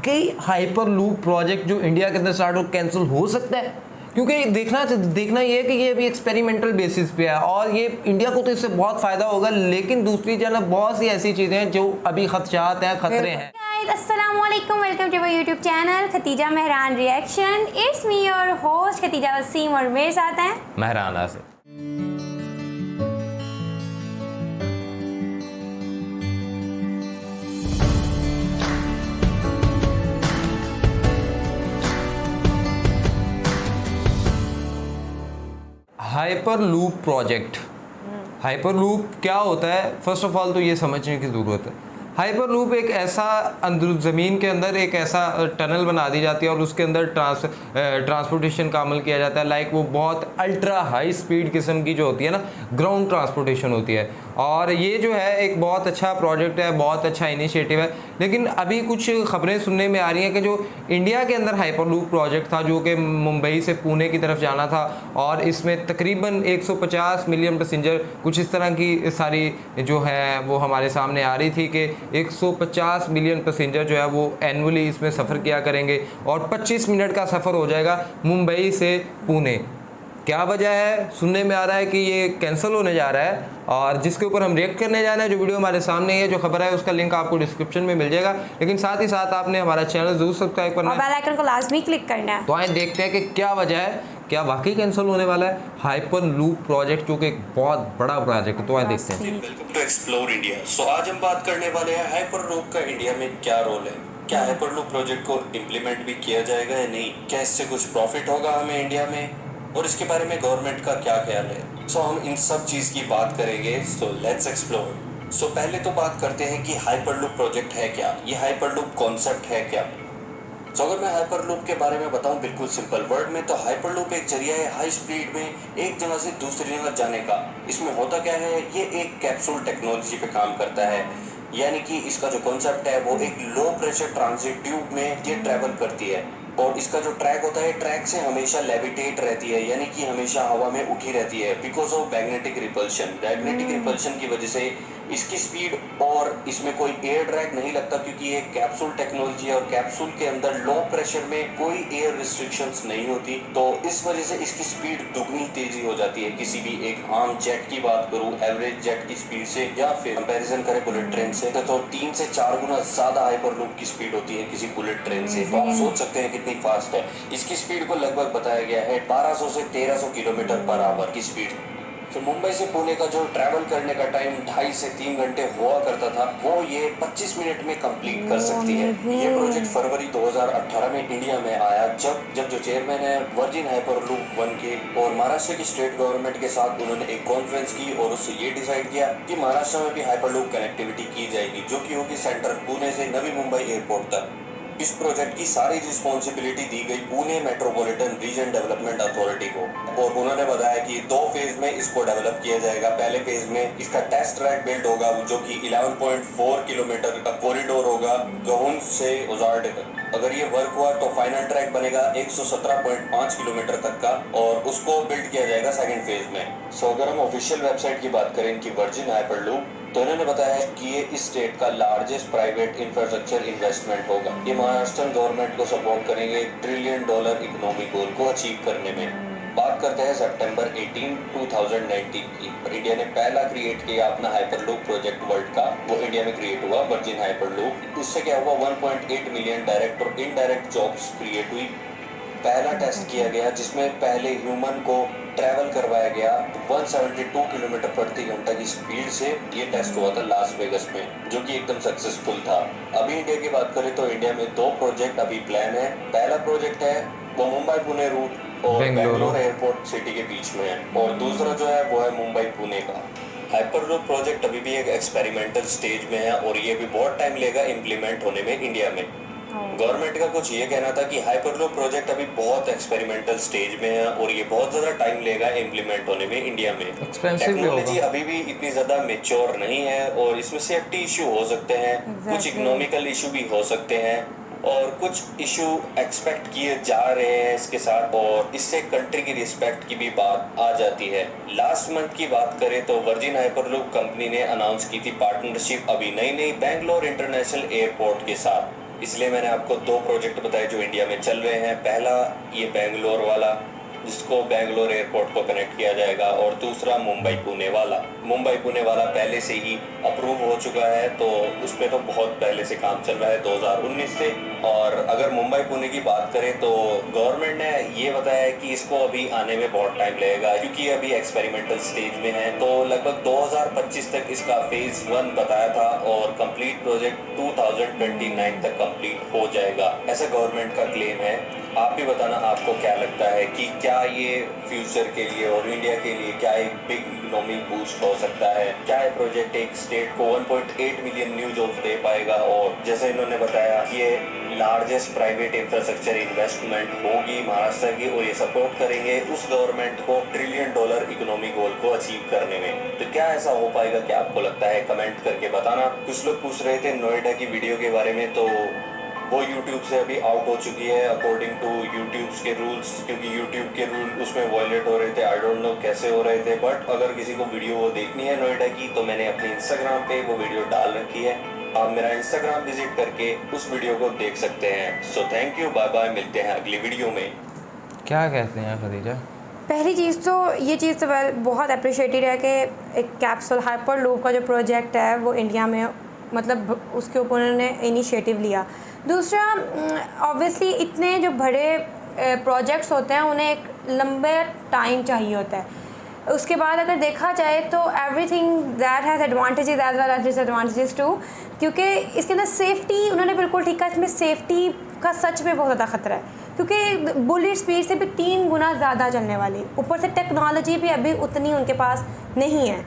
वाकई hyper loop project जो India के अंदर स्टार्ट हो कैंसिल हो सकता है? क्योंकि देखना ये है कि ये अभी एक्सपेरिमेंटल बेसिस पे है और ये इंडिया को तो इससे बहुत फ़ायदा होगा, लेकिन दूसरी जानब बहुत सी ऐसी चीज़ें हैं जो अभी खदशात हैं, खतरे हैं। अस्सलामुअलैकुम, welcome to my YouTube channel Khatija Mehran reaction. It's me your host Khatija Wasim और मेरे साथ हैं Mehran Asif. Hyperloop project, hyperloop क्या होता है? फर्स्ट ऑफ ऑल तो ये समझने की ज़रूरत है। हाइपर लूप एक ऐसा अंदर ज़मीन के अंदर एक ऐसा टनल बना दी जाती है और उसके अंदर ट्रांसपोर्टेशन का अमल किया जाता है। लाइक वो बहुत अल्ट्रा हाई स्पीड किस्म की जो होती है ना, ग्राउंड ट्रांसपोर्टेशन होती है। और ये जो है एक बहुत अच्छा प्रोजेक्ट है, बहुत अच्छा इनिशिएटिव है। लेकिन अभी कुछ ख़बरें सुनने में आ रही हैं कि जो इंडिया के अंदर हाइपर लूप प्रोजेक्ट था, जो कि मुंबई से पुणे की तरफ जाना था, और इसमें तकरीबन 150 मिलियन पैसेंजर, कुछ इस तरह की सारी जो है वो हमारे सामने आ रही थी कि 150 मिलियन पैसेंजर जो है वो एनुअली इसमें सफ़र किया करेंगे और 25 मिनट का सफ़र हो जाएगा मुंबई से पुणे। क्या वजह है? सुनने में आ रहा है कि ये कैंसिल होने जा रहा है और जिसके ऊपर हम रिएक्ट करने जा रहे हैं। जो वीडियो हमारे सामने है, जो खबर है, उसका लिंक आपको डिस्क्रिप्शन में मिल जाएगा। लेकिन साथ ही साथ आपने हमारा चैनल जरूर सब्सक्राइब करना है, बेल आइकन को लाजमी क्लिक करना है। तो आइए देखते हैं कि क्या वजह है, क्या वाकई कैंसिल होने वाला है हाइपर लूप प्रोजेक्ट, जो कि एक बहुत बड़ा प्रोजेक्ट है। तो आइए देखते हैं। Welcome to explore India. So आज हम बात करने वाले हैं हाइपर लूप का इंडिया में क्या रोल है। क्या हाइपर लूप प्रोजेक्ट को इम्प्लीमेंट भी किया जाएगा या नहीं? क्या इससे कुछ प्रॉफिट होगा हमें इंडिया में, और इसके बारे में गवर्नमेंट का क्या ख्याल है? सो हम इन सब चीज़ की बात करेंगे। So let's explore. सो पहले तो बात करते हैं कि हाइपर लूप प्रोजेक्ट है क्या, ये हाइपर लूप कॉन्सेप्ट है क्या। तो अगर मैं हाइपर लूप के बारे में बताऊं बिल्कुल सिंपल वर्ड में, तो हाइपर लूप एक जरिया है हाई स्पीड में एक जगह से दूसरी जगह जाने का। इसमें होता क्या है, ये एक कैप्सूल टेक्नोलॉजी पे काम करता है। यानी कि इसका जो कॉन्सेप्ट है वो एक लो प्रेशर ट्रांजिट ट्यूब में ये ट्रैवल करती है, और इसका जो ट्रैक होता है, ट्रैक से हमेशा लेविटेट रहती है, यानी कि हमेशा हवा में उठी रहती है because of magnetic repulsion. Magnetic repulsion की वजह से इसकी स्पीड, और इसमें कोई एयर ड्रैग नहीं लगता क्योंकि ये कैप्सूल टेक्नोलॉजी है और कैप्सूल के अंदर लो प्रेशर में कोई एयर रिस्ट्रिक्शंस नहीं होती। तो इस वजह से इसकी स्पीड दुगनी तेजी हो जाती है। किसी भी एक आम जेट की बात करूं, एवरेज जेट की स्पीड से, या फिर कंपैरिजन करें बुलेट ट्रेन से, तो 3 से 4 गुना ज्यादा हाइपर लूप की स्पीड होती है किसी बुलेट ट्रेन से। तो आप सोच सकते हैं कितनी फास्ट है। इसकी स्पीड को लगभग बताया गया है 1200 से 1300 किलोमीटर पर आवर की स्पीड। तो मुंबई से पुणे का जो ट्रैवल करने का टाइम 2.5 से 3 घंटे हुआ करता था, वो ये 25 मिनट में कंप्लीट कर सकती है। ये प्रोजेक्ट फरवरी 2018 में इंडिया में आया, जब जो चेयरमैन है वर्जिन हाइपर लूप 1 के और महाराष्ट्र की स्टेट गवर्नमेंट के साथ उन्होंने एक कॉन्फ्रेंस की और उससे ये डिसाइड किया कि महाराष्ट्र में भी हाइपर लूप कनेक्टिविटी की जाएगी, जो कि होगी सेंट्रल पुणे से नवी मुंबई एयरपोर्ट तक। इस प्रोजेक्ट की सारी रिस्पॉन्सिबिलिटी दी गई Pune metropolitan region development authority को, और उन्होंने बताया कि 2 फेज में इसको डेवलप किया जाएगा। पहले फेज में इसका टेस्ट ट्रैक बिल्ड होगा, जो कि 11.4 किलोमीटर का कॉरिडोर होगा गहुन से उजाड़ तक। अगर ये वर्क हुआ तो फाइनल ट्रैक बनेगा 117.5 किलोमीटर तक का, और उसको बिल्ड किया जाएगा सेकेंड फेज में। सो अगर हम ऑफिशियल वेबसाइट की बात करें कि वर्जिन हाइपर लूप, तो इन्होंने बताया है कि ये इस स्टेट का लार्जेस्ट प्राइवेट इंफ्रास्ट्रक्चर इन्वेस्टमेंट होगा। ये महाराष्ट्र गवर्नमेंट को सपोर्ट करेंगे $1 ट्रिलियन इकोनॉमी गोल को अचीव करने में। बात करते हैं सितंबर 18, 2019 की। इंडिया ने पहला क्रिएट किया अपना हाइपर लूप प्रोजेक्ट वर्ल्ड का, वो इंडिया में क्रिएट हुआ वर्जिन हाइपर लूप। इससे क्या हुआ, 1.8 मिलियन डायरेक्ट और इनडायरेक्ट जॉब्स क्रिएट हुई। पहला टेस्ट किया गया जिसमें पहले ह्यूमन को ट्रैवल करवाया गया 172 किलोमीटर प्रति घंटा की स्पीड से। ये टेस्ट हुआ था लास वेगस में, जो कि एकदम सक्सेसफुल था। अभी इंडिया की बात करें तो इंडिया में 2 प्रोजेक्ट अभी प्लान है। पहला प्रोजेक्ट है वो मुंबई पुणे रूट और बेंगलोर एयरपोर्ट सिटी के बीच में है, और दूसरा जो है वो है मुंबई पुणे का। हाइपर लूप प्रोजेक्ट अभी भी एक एक्सपेरिमेंटल स्टेज में है और ये भी बहुत टाइम लेगा इम्प्लीमेंट होने में इंडिया में। गवर्नमेंट का कुछ ये कहना था कि हाइपर लूप प्रोजेक्ट अभी बहुत एक्सपेरिमेंटल स्टेज में है और ये बहुत ज़्यादा टाइम लेगा इम्प्लीमेंट होने में इंडिया में। टेक्नोलॉजी अभी भी इतनी ज़्यादा मेच्योर नहीं है और इसमें सेफ्टी इशू हो सकते हैं, कुछ इकोनॉमिकल इशू भी हो सकते हैं, और कुछ इशू एक्सपेक्ट किए जा रहे हैं इसके साथ, और इससे कंट्री की रिस्पेक्ट की भी बात आ जाती है। लास्ट मंथ की बात करें तो वर्जिन हाइपरलूप कंपनी ने अनाउंस की थी पार्टनरशिप अभी नई बेंगलोर इंटरनेशनल एयरपोर्ट के साथ। इसलिए मैंने आपको 2 प्रोजेक्ट बताए जो इंडिया में चल रहे हैं। पहला ये बेंगलोर वाला, जिसको बेंगलोर एयरपोर्ट को कनेक्ट किया जाएगा, और दूसरा मुंबई पुणे वाला। मुंबई पुणे वाला पहले से ही अप्रूव हो चुका है, तो उस पर तो बहुत पहले से काम चल रहा है 2019 से। और अगर मुंबई पुणे की बात करें तो गवर्नमेंट ने ये बताया है कि इसको अभी आने में बहुत टाइम लगेगा, क्योंकि अभी एक्सपेरिमेंटल स्टेज में है। तो लगभग 2025 तक इसका फेज 1 बताया था, और कंप्लीट प्रोजेक्ट 2029 तक कंप्लीट हो जाएगा, ऐसा गवर्नमेंट का क्लेम है। आप भी बताना आपको क्या लगता है कि क्या ये फ्यूचर के लिए और इंडिया के लिए क्या एक बिग इकोनॉमिक बूस्ट हो सकता है? क्या ये प्रोजेक्ट एक स्टेट को 1.8 मिलियन न्यू जॉब्स दे पाएगा? और जैसे इन्होंने बताया कि ये लार्जेस्ट प्राइवेट इंफ्रास्ट्रक्चर इन्वेस्टमेंट होगी महाराष्ट्र की, और ये सपोर्ट करेंगे उस गवर्नमेंट को $1 ट्रिलियन इकोनॉमी गोल को अचीव करने में। तो क्या ऐसा हो पाएगा? क्या आपको लगता है? कमेंट करके बताना। कुछ लोग पूछ रहे थे नोएडा की वीडियो के बारे में, तो वो YouTube से अभी आउट हो चुकी है अकॉर्डिंग टू यूट्यूब के रूल्स, क्योंकि YouTube के रूल उसमें वायलेट हो रहे थे। आई डोंट नो कैसे हो रहे थे, बट अगर किसी को वीडियो वो देखनी है नोएडा की, तो मैंने अपने इंस्टाग्राम पे वो वीडियो डाल रखी है। आप मेरा इंस्टाग्राम विजिट करके उस वीडियो को देख सकते हैं। So thank you, bye bye, मिलते हैं अगली वीडियो में। क्या कहते हैं खदीजा? पहली चीज़ तो ये चीज़ तो बहुत अप्रिशिएटेड है कि एक कैप्सूल हाइपर लूप का जो प्रोजेक्ट है वो इंडिया में, मतलब उसके ऊपर उन्होंने इनिशिएटिव लिया। दूसरा, ऑब्वियसली इतने जो बड़े प्रोजेक्ट्स होते हैं उन्हें एक लंबे टाइम चाहिए होता है। उसके बाद अगर देखा जाए तो everything that has advantages as well as disadvantages too, क्योंकि इसके अंदर सेफ्टी उन्होंने बिल्कुल ठीक कहा, इसमें सेफ्टी का सच में बहुत ज़्यादा ख़तरा है, क्योंकि बुलेट स्पीड से भी 3 गुना ज़्यादा चलने वाली, ऊपर से टेक्नोलॉजी भी अभी उतनी उनके पास नहीं है।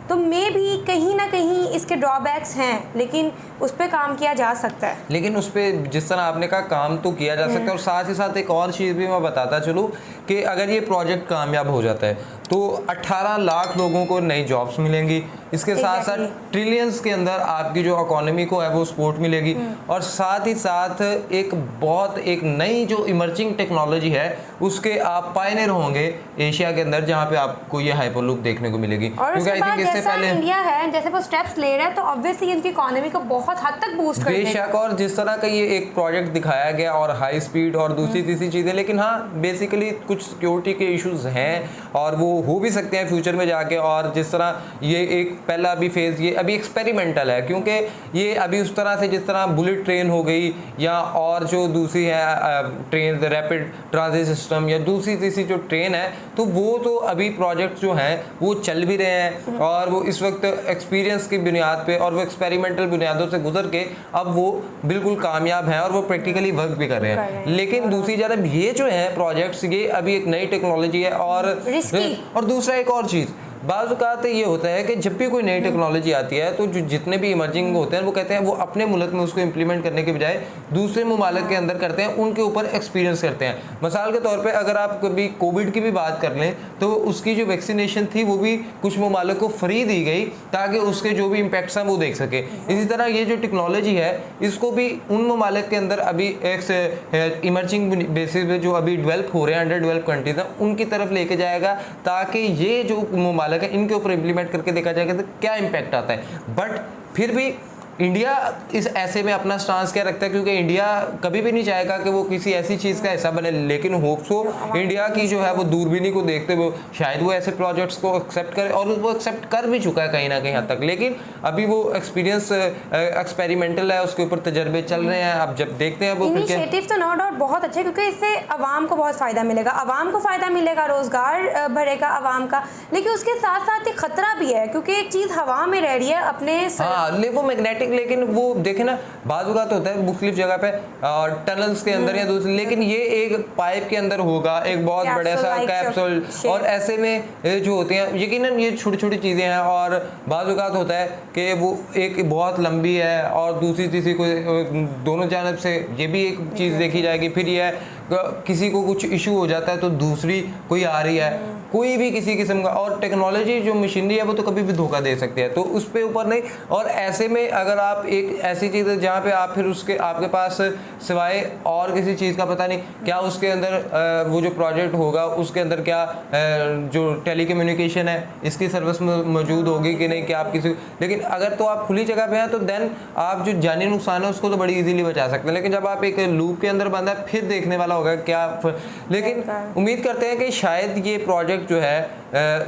तो मे भी कहीं ना कहीं इसके ड्रॉबैक्स हैं, लेकिन उस पर काम किया जा सकता है। लेकिन उस पर जिस तरह आपने कहा काम तो किया जा सकता है, और साथ ही साथ एक और चीज़ भी मैं बताता चलूँ कि अगर ये प्रोजेक्ट कामयाब हो जाता है तो 18 लाख लोगों को नई जॉब्स मिलेंगी। इसके साथ साथ ट्रिलियंस के अंदर आपकी जो इकोनॉमी को है वो सपोर्ट मिलेगी, और साथ ही साथ एक नई जो इमर्जिंग टेक्नोलॉजी है उसके आप पायनियर होंगे एशिया के अंदर, जहाँ पे आपको ये हाइपरलूप देखने को मिलेगी। और उसके बाद जैसा इंडिया है, जैसे वो स्टेप्स ले रहा है, तो ऑब्वियसली इनकी इकोनॉमी को बहुत हद तक बूस्ट कर देगा। बेशक, और जिस तरह का ये एक प्रोजेक्ट दिखाया गया और हाई स्पीड और दूसरी तीसरी चीज़ें, लेकिन हाँ बेसिकली कुछ सिक्योरिटी के इश्यूज हैं और वो हो भी सकते हैं फ्यूचर में जाके। और जिस तरह ये एक पहला अभी फेज़ ये अभी एक्सपेरिमेंटल है, क्योंकि ये अभी उस तरह से जिस तरह बुलेट ट्रेन हो गई या और जो दूसरी है ट्रेन रैपिड ट्रांजिट सिस्टम या दूसरी तीसरी जो ट्रेन है, तो वो तो अभी प्रोजेक्ट जो हैं वो चल भी रहे हैं, और वो इस वक्त एक्सपीरियंस की बुनियाद पे और वो एक्सपेरिमेंटल बुनियादों से गुजर के अब वो बिल्कुल कामयाब हैं और वो प्रैक्टिकली वर्क भी कर रहे हैं। लेकिन दूसरी जानब ये जो है प्रोजेक्ट्स, ये अभी एक नई टेक्नोलॉजी है, और दूसरा एक और चीज़ बाज़ औक़ात ये होता है कि जब भी कोई नई टेक्नोलॉजी आती है तो जो जितने भी इमर्जिंग होते हैं वो कहते हैं वो अपने मुल्क में उसको इम्प्लीमेंट करने के बजाय दूसरे ममालिक के अंदर करते हैं, उनके ऊपर एक्सपीरियंस करते हैं। मिसाल के तौर पे अगर आप कभी कोविड की भी बात कर लें तो उसकी जो वैक्सीनेशन थी वो भी कुछ ममालिक को फ्री दी गई ताकि उसके जो भी इम्पैक्ट्स हैं वो देख सके। इसी तरह ये जो टेक्नोलॉजी है इसको भी उन ममालिक के अंदर अभी एक इमर्जिंग बेसिस पे जो अभी डेवलप हो रहे हैं, अंडर डेवलप कंट्रीज हैं, उनकी तरफ लेके जाएगा ताकि ये जो ममालिक इनके ऊपर इम्प्लीमेंट करके देखा जाएगा तो क्या इम्पैक्ट आता है। बट फिर भी इंडिया इस ऐसे में अपना स्टांस क्या रखता है, क्योंकि इंडिया कभी भी नहीं चाहेगा कि वो किसी ऐसी चीज़ का हिस्सा बने, लेकिन होप्स हो इंडिया की जो है वो दूरबीनी को देखते हुए शायद वो ऐसे प्रोजेक्ट्स को एक्सेप्ट करे, और वो एक्सेप्ट कर भी चुका है कहीं ना कहीं हद तक। लेकिन अभी वो एक्सपीरियंस एक्सपेरिमेंटल है, उसके ऊपर तजर्बे चल रहे हैं। अब जब देखते हैं वो इनिशिएटिव तो नो डाउट बहुत अच्छे, क्योंकि इससे आवाम को बहुत फ़ायदा मिलेगा, आवाम को फ़ायदा मिलेगा, रोज़गार बढ़ेगा आवाम का। लेकिन उसके साथ साथ एक ख़तरा भी है, क्योंकि एक चीज़ हवा में रह रही है अपने वो मैग्नेटिक, लेकिन वो देखे ना बाज़ औक़ात होता है मुख्तलिफ जगह पे टनल्स के अंदर या दूसरे, लेकिन ये एक पाइप के अंदर होगा, एक बहुत बड़ा सा कैप्सूल, और ऐसे में जो होती हैं यकीनन ये छोटी छोटी चीज़ें हैं। और बाज़ औक़ात होता है कि वो एक बहुत लंबी है और दूसरी तीसरी को दोनों जानब से ये भी एक चीज़ देखी जाएगी। फिर ये है किसी को कुछ इशू हो जाता है तो दूसरी कोई आ रही है, कोई भी किसी किस्म का, और टेक्नोलॉजी जो मशीनरी है वो तो कभी भी धोखा दे सकती है, तो उस पे ऊपर नहीं। और ऐसे में अगर आप एक ऐसी चीज़ है जहाँ पे आप फिर उसके आपके पास सिवाय और किसी चीज़ का पता नहीं क्या उसके अंदर वो जो प्रोजेक्ट होगा उसके अंदर क्या जो टेली कम्युनिकेशन है इसकी सर्विस मौजूद होगी कि नहीं, क्या आप किसी, लेकिन अगर तो आप खुली जगह पे हैं तो देन आप जो जानी नुकसान है उसको तो बड़ी इजीली बचा सकते हैं। लेकिन जब आप एक लूप के अंदर बंद है फिर देखने वाला होगा क्या लेकिन उम्मीद करते हैं कि शायद ये प्रोजेक्ट जो है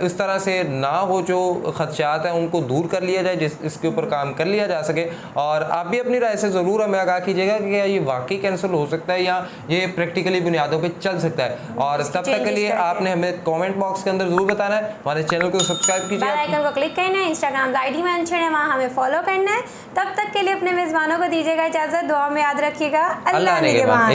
इस तरह से ना हो, जो खदशात हैं उनको दूर कर लिया जाए, इसके ऊपर काम कर लिया जा सके। और आप भी अपनी राय से ज़रूर हमें आगाह कीजिएगा कि क्या ये वाकई कैंसिल हो सकता है या ये प्रैक्टिकली बुनियादों पे चल सकता है। और तब तक के लिए आपने हमें कमेंट बॉक्स के अंदर ज़रूर बताना है, हमारे चैनल को सब्सक्राइब कीजिए, बेल आइकन को क्लिक करना है, इंस्टाग्राम का आईडी मेंशन है वहाँ हमें फॉलो करना है। तब तक के लिए अपने मेज़बानों को दीजिएगा इजाज़त, दुआ में याद रखिएगा, अल्लाह ने के बाद।